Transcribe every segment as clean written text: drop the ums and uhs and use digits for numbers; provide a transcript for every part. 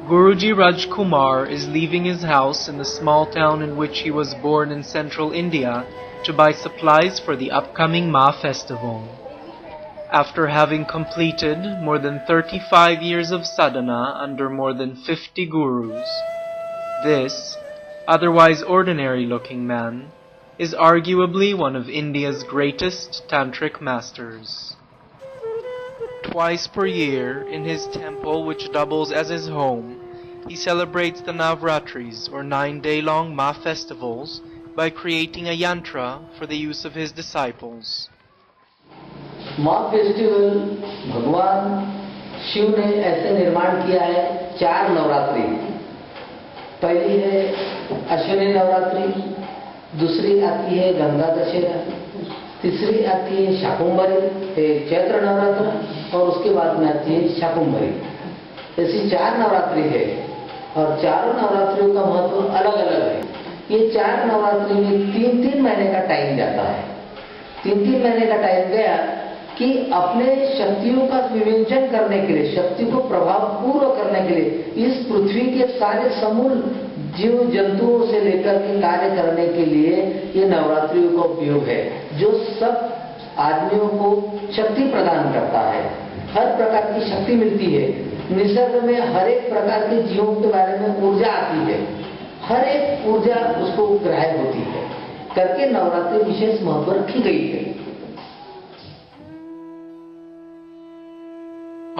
Guruji Rajkumar is leaving his house in the small town in which he was born in central India to buy supplies for the upcoming Maa Festival. After having completed more than 35 years of sadhana under more than 50 gurus, this, otherwise ordinary-looking man, is arguably one of India's greatest Tantric masters. Twice per year, in his temple which doubles as his home, he celebrates the Navratris, or 9-day-long Maa festivals, by creating a yantra for the use of his disciples. माँ festival भगवान शिव ने ऐसे निर्माण किया है 4 नवरात्रि। पहली है अश्विनी नवरात्रि, दूसरी आती है गंगा दशहरा, तीसरी आती है शाकुंभरी चैत्र नवरात्र और उसके बाद में आती है शाकुंभरी। ऐसी 4 नवरात्रि है और चारों नवरात्रियों का महत्व अलग अलग है। ये 4 नवरात्रि में 3-3 महीने का टाइम जाता है। 3-3 महीने का टाइम गया कि अपने शक्तियों का विवेचन करने के लिए, शक्ति को प्रभावपूर्ण करने के लिए इस पृथ्वी के सारे समूल जीव जंतुओं से लेकर के कार्य करने के लिए ये नवरात्रियों का उपयोग है, जो सब आदमियों को शक्ति प्रदान करता है। हर प्रकार की शक्ति मिलती है। निसर्ग में हर एक प्रकार के जीवों के बारे में ऊर्जा आती है, हर एक ऊर्जा उसको ग्राह्य होती है करके नवरात्रि विशेष महत्व रखी गई है।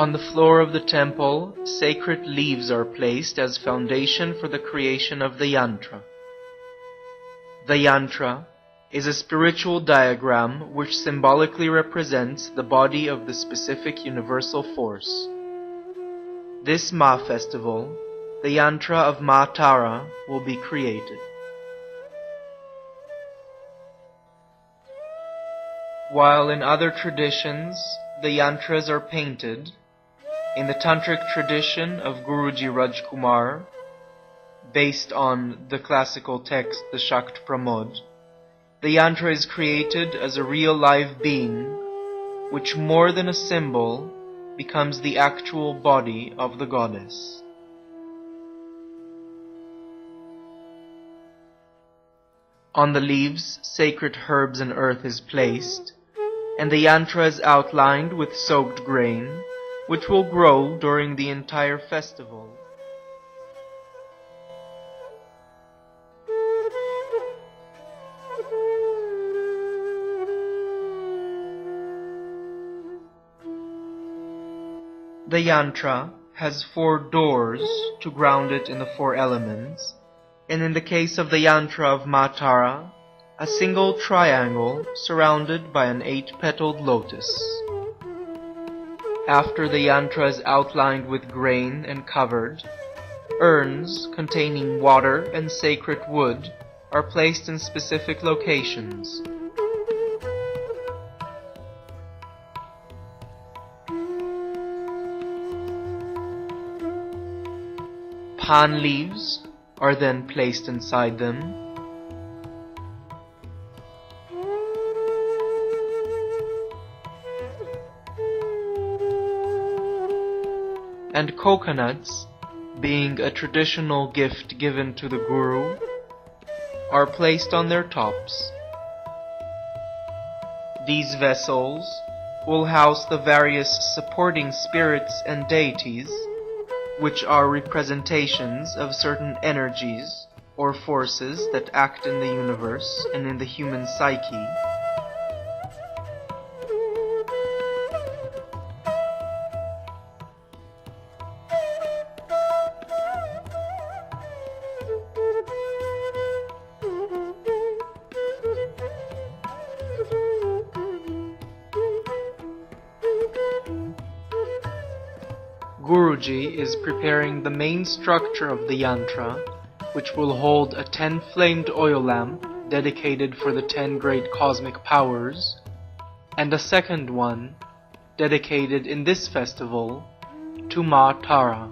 On the floor of the temple, sacred leaves are placed as foundation for the creation of the yantra. The yantra is a spiritual diagram which symbolically represents the body of the specific universal force. This Maa festival, the yantra of Maa Tara will be created. While in other traditions, the yantras are painted, in the Tantric tradition of Guruji Rajkumar, based on the classical text the Shakt Pramod, the yantra is created as a real live being, which more than a symbol becomes the actual body of the goddess. On the leaves, sacred herbs and earth is placed, and the yantra is outlined with soaked grain, which will grow during the entire festival. The yantra has 4 doors to ground it in the 4 elements, and in the case of the yantra of Maa Tara, a single triangle surrounded by an 8-petaled lotus. After the yantra is outlined with grain and covered, urns containing water and sacred wood are placed in specific locations. Pan leaves are then placed inside them, and coconuts, being a traditional gift given to the Guru, are placed on their tops. These vessels will house the various supporting spirits and deities, which are representations of certain energies or forces that act in the universe and in the human psyche. Guruji is preparing the main structure of the yantra, which will hold a 10-flamed oil lamp dedicated for the 10 great cosmic powers, and a second one dedicated in this festival to Maa Tara.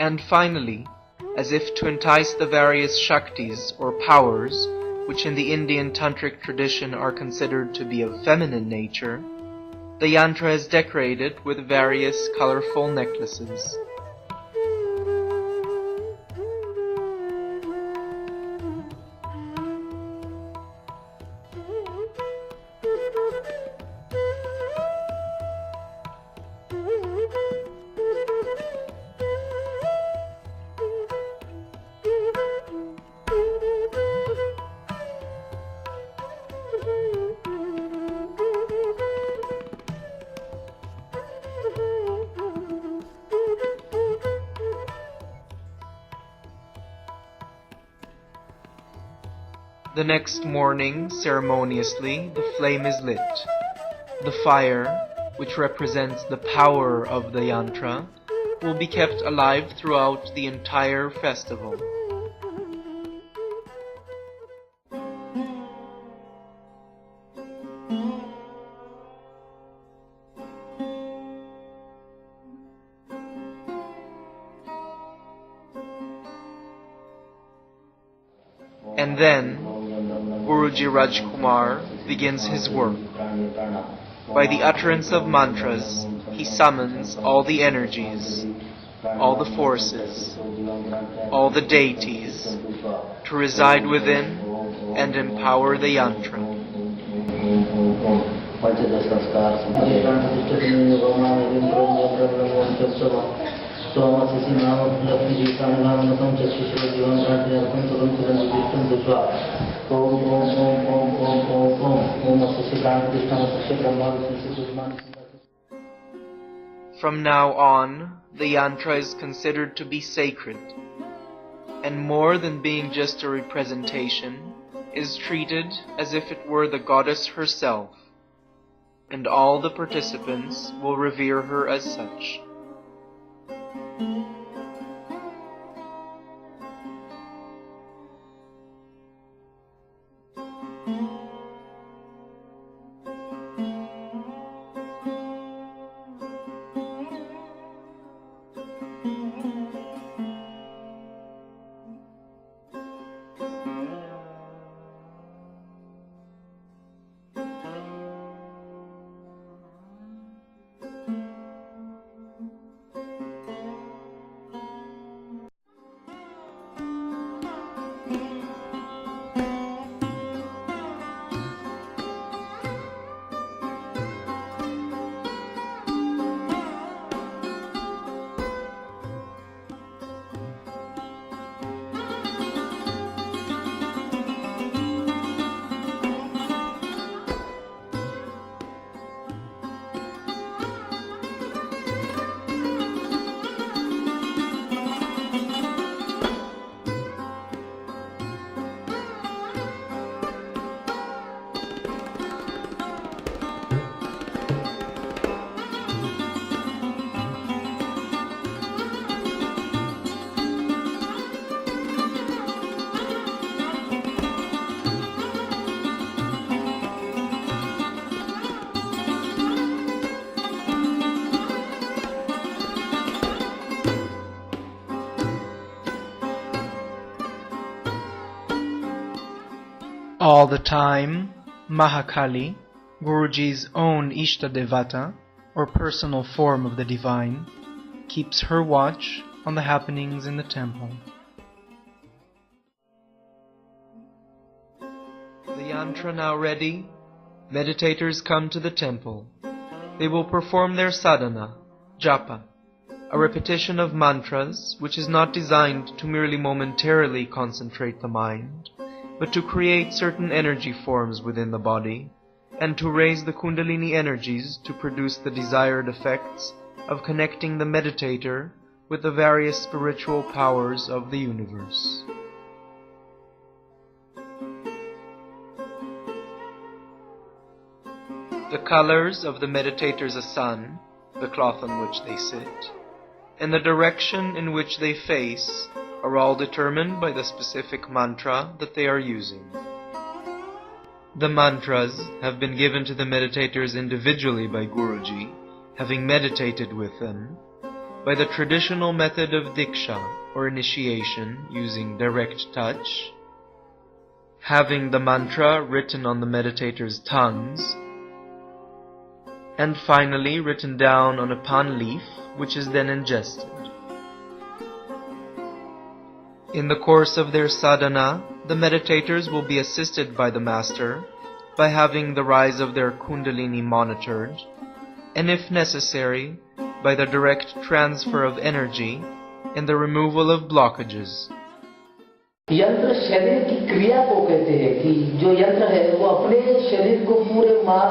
And finally, as if to entice the various Shaktis or powers, which in the Indian Tantric tradition are considered to be of feminine nature, the yantra is decorated with various colorful necklaces. The next morning, ceremoniously, the flame is lit. The fire, which represents the power of the yantra, will be kept alive throughout the entire festival. And then, Guruji Rajkumar begins his work. By the utterance of mantras, he summons all the energies, all the forces, all the deities to reside within and empower the yantra. From now on, the yantra is considered to be sacred, and more than being just a representation, is treated as if it were the goddess herself, and all the participants will revere her as such. All the time, Mahakali, Guruji's own Ishtadevata, or personal form of the divine, keeps her watch on the happenings in the temple. The yantra now ready, meditators come to the temple. They will perform their sadhana, japa, a repetition of mantras which is not designed to merely momentarily concentrate the mind, but to create certain energy forms within the body, and to raise the kundalini energies to produce the desired effects of connecting the meditator with the various spiritual powers of the universe. The colors of the meditator's asan, the cloth on which they sit, and the direction in which they face are all determined by the specific mantra that they are using. The mantras have been given to the meditators individually by Guruji, having meditated with them, by the traditional method of diksha, or initiation, using direct touch, having the mantra written on the meditator's tongues, and finally written down on a pan leaf, which is then ingested. In the course of their sadhana, the meditators will be assisted by the master by having the rise of their kundalini monitored, and if necessary, by the direct transfer of energy and the removal of blockages. यंत्र शरीर की क्रिया को कहते हैं कि जो यंत्र है वो अपने शरीर को पूरे मां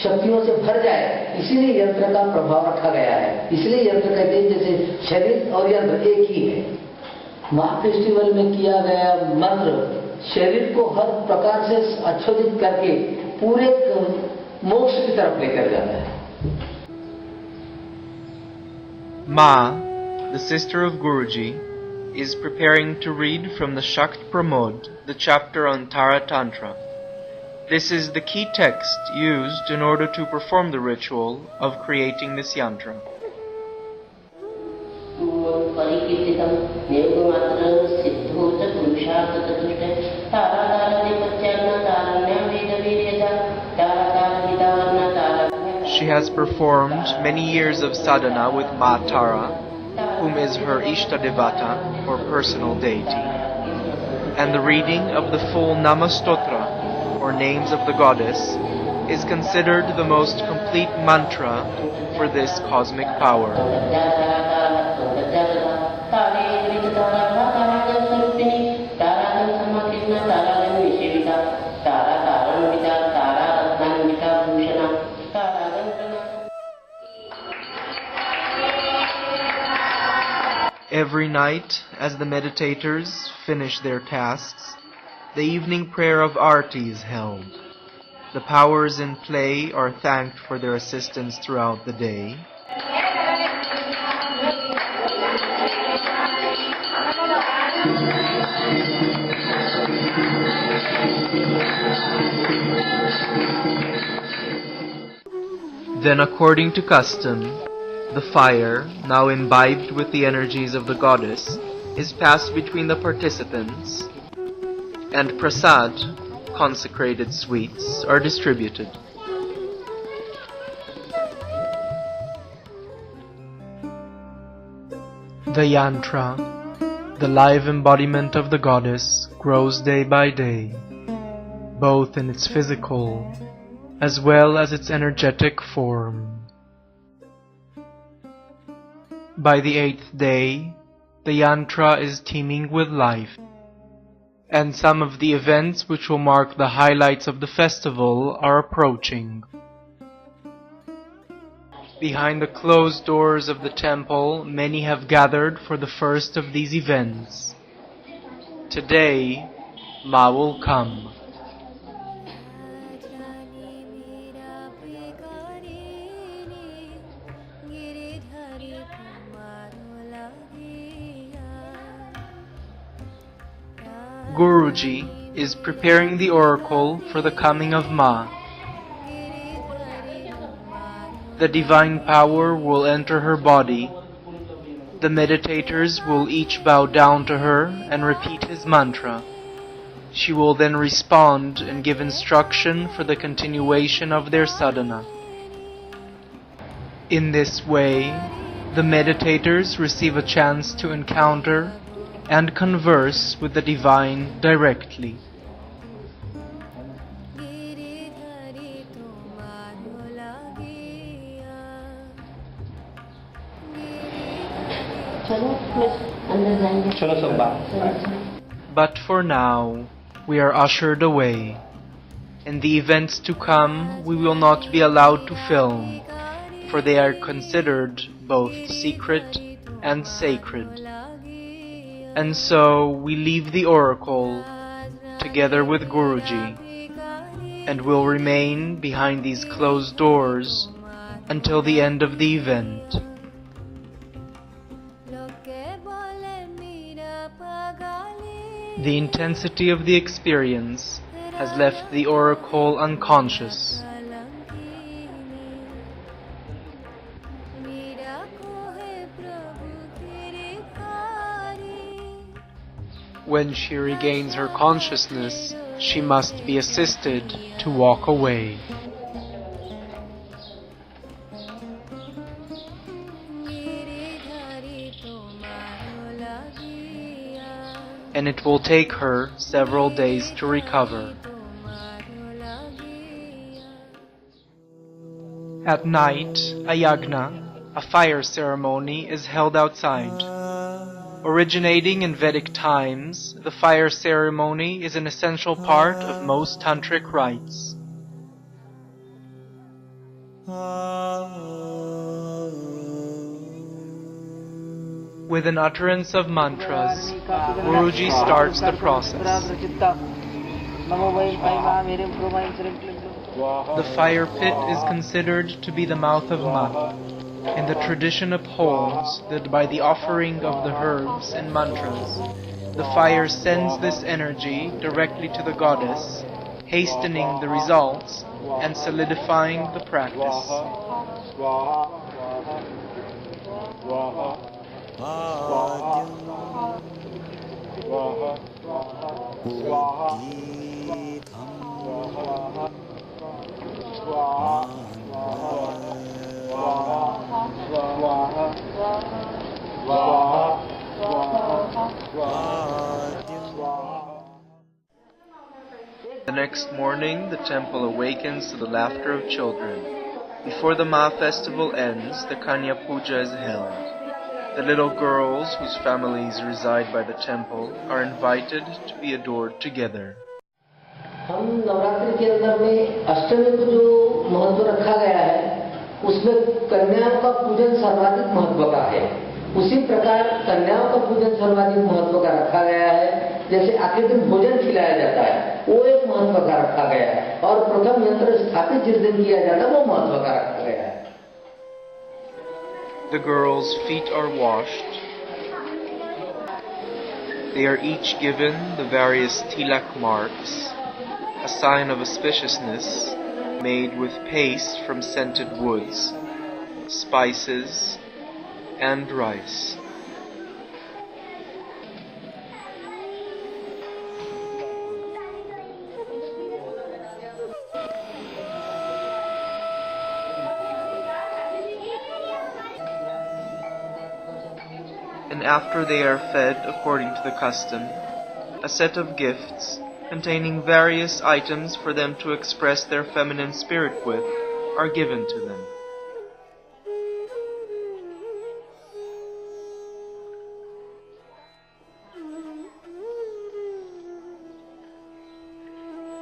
शक्तियों से भर जाए, इसीलिए यंत्र का प्रभाव रखा गया है। इसलिए यंत्र कहते हैं जैसे शरीर और यंत्र एक ही है। मां फेस्टिवल में किया गया मंत्र शरीर को हर प्रकार से अच्छोदित करके पूरे मोक्ष की तरफ लेकर जाता है। Ma, the sister of Guruji, is preparing to read from the Shakt Pramod, the chapter on Tara Tantra. This is the key text used in order to perform the ritual of creating this yantra. She has performed many years of sadhana with Ma Tara, whom is her Ishtadevata, or personal deity, and the reading of the full Namastotra, or names of the goddess, is considered the most complete mantra for this cosmic power. Every night, as the meditators finish their tasks, the evening prayer of Arti is held. The powers in play are thanked for their assistance throughout the day. Then, according to custom, the fire, now imbibed with the energies of the goddess, is passed between the participants, and prasad, consecrated sweets, are distributed. The yantra, the live embodiment of the goddess, grows day by day, both in its physical as well as its energetic form. By the 8th day, the yantra is teeming with life, and some of the events which will mark the highlights of the festival are approaching. Behind the closed doors of the temple, many have gathered for the first of these events. Today, Ma will come. Guruji is preparing the oracle for the coming of Ma. The divine power will enter her body. The meditators will each bow down to her and repeat his mantra. She will then respond and give instruction for the continuation of their sadhana. In this way, the meditators receive a chance to encounter and converse with the divine directly. But for now, we are ushered away. In the events to come, we will not be allowed to film, for they are considered both secret and sacred. And so we leave the oracle together with Guruji, and will remain behind these closed doors until the end of the event. The intensity of the experience has left the oracle unconscious. When she regains her consciousness, she must be assisted to walk away. And it will take her several days to recover. At night, a yagna, a fire ceremony, is held outside. Originating in Vedic times, the fire ceremony is an essential part of most Tantric rites. With an utterance of mantras, Guruji starts the process. The fire pit is considered to be the mouth of Maa, and the tradition upholds that by the offering of the herbs and mantras, the fire sends this energy directly to the goddess, hastening the results and solidifying the practice. The next morning, the temple awakens to the laughter of children. Before the Maa Festival ends, the Kanya puja is held. The little girls whose families reside by the temple are invited to be adored together. हम नवरात्रि के अंदर में अष्टमी को जो महत्व रखा गया है, उसमें कन्याओं का पूजन सर्वाधिक महत्व का है। उसी प्रकार कन्याओं का पूजन सर्वाधिक महत्व का रखा गया है। जैसे आखिरी दिन भोजन खिलाया जाता है, वो एक महत्व का रखा गया है, और प्रथम यंत्र स्थापित जिस दिन किया जाता है, वो महत्व का रखा गया है। The girls' feet are washed. They are each given the various tilak marks, a sign of auspiciousness, made with paste from scented woods, spices, and rice. And after they are fed according to the custom, a set of gifts containing various items for them to express their feminine spirit with are given to them.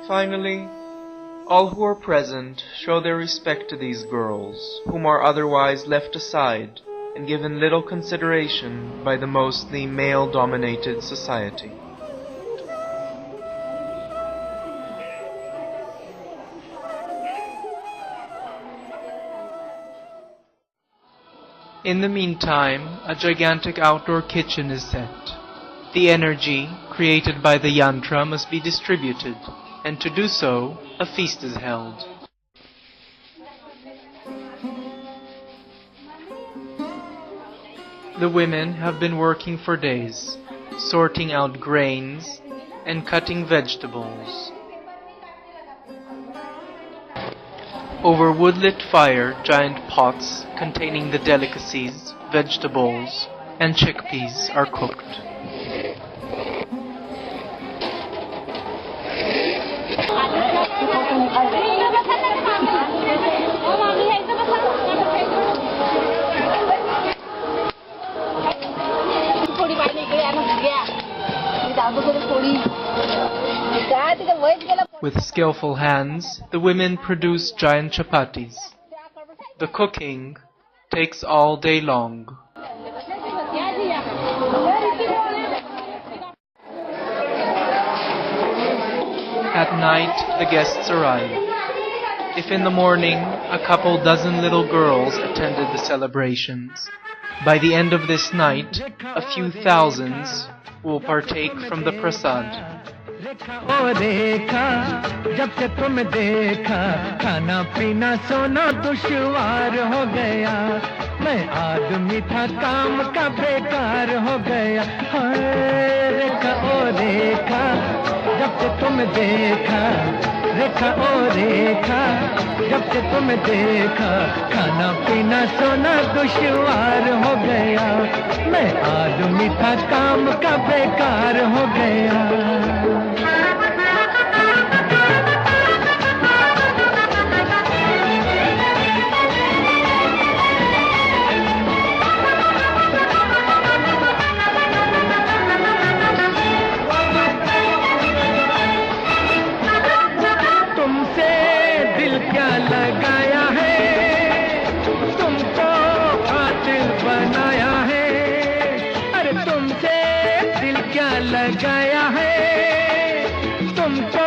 Finally, all who are present show their respect to these girls, whom are otherwise left aside and given little consideration by the mostly male-dominated society. In the meantime, a gigantic outdoor kitchen is set. The energy created by the yantra must be distributed, and to do so, a feast is held. The women have been working for days, sorting out grains and cutting vegetables. Over wood-lit fire, giant pots containing the delicacies, vegetables, and chickpeas are cooked. With skillful hands, the women produce giant chapatis. The cooking takes all day long. At night, the guests arrive. If in the morning a couple dozen little girls attended the celebrations, by the end of this night, a few thousands will partake from the prasad. ओ देखा जब से तुम देखा खाना पीना सोना दुश्वार हो गया मैं मैं आदमी था काम का बेकार हो गया। हाय रेखा ओ रेखा, जब से तुम देखा, रेखा ओ रेखा, जब से तुम देखा, खाना पीना सोना दुश्वार हो गया। मैं आदमी था काम का बेकार हो गया। लगाया है तुमको,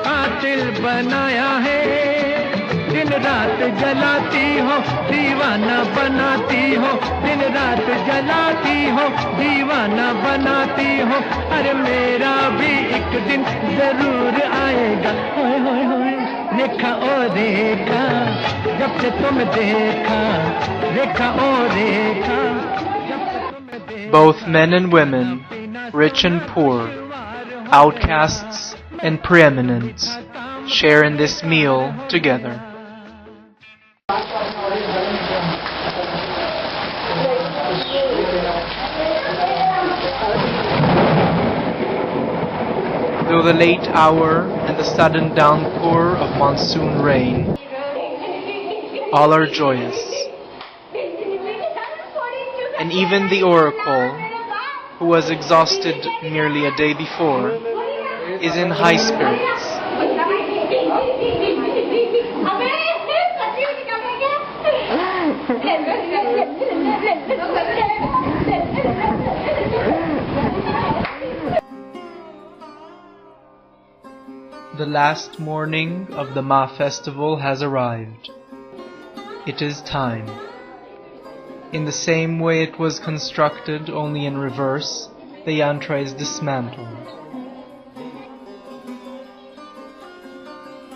कातिल बनाया है। दिन रात जलाती हो, दीवाना बनाती हो, दिन रात जलाती हो, दीवाना बनाती हो। अरे मेरा भी एक दिन जरूर आएगा। होए होए होए रेखा ओ रेखा, जब से तुम देखा, रेखा ओ रेखा, जब से तुम देखा। Both men and women, rich and poor, outcasts and preeminents, share in this meal together. Though the late hour and the sudden downpour of monsoon rain, all are joyous. And even the oracle, who was exhausted merely a day before, is in high spirits. The last morning of the Maa Festival has arrived. It is time. In the same way it was constructed, only in reverse, the yantra is dismantled.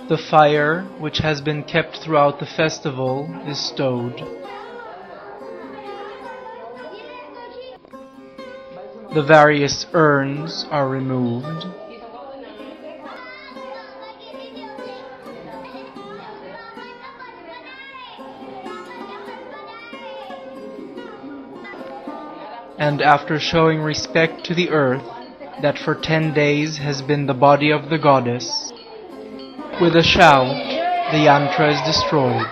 The fire, which has been kept throughout the festival, is stowed. The various urns are removed. And after showing respect to the earth that for 10 days has been the body of the goddess, with a shout, the yantra is destroyed.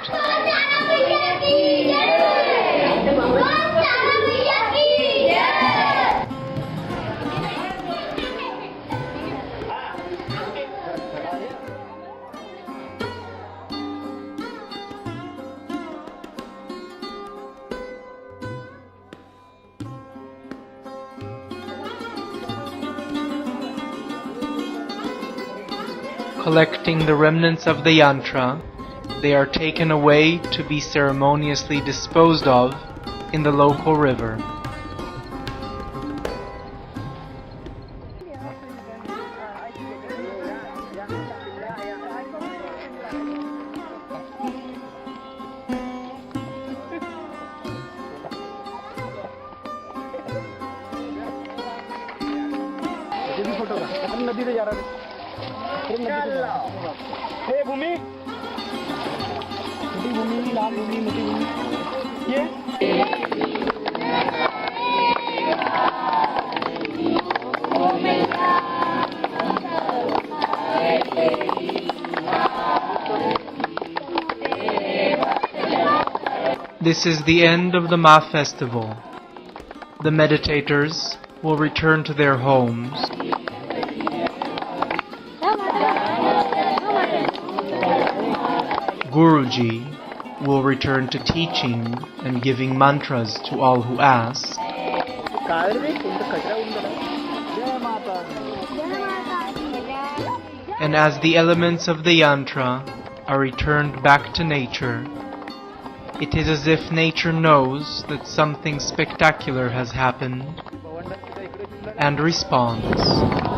Collecting the remnants of the yantra, they are taken away to be ceremoniously disposed of in the local river. This is the end of the Maa Festival. The meditators will return to their homes. Guruji will return to teaching and giving mantras to all who ask. And as the elements of the yantra are returned back to nature, it is as if nature knows that something spectacular has happened and responds.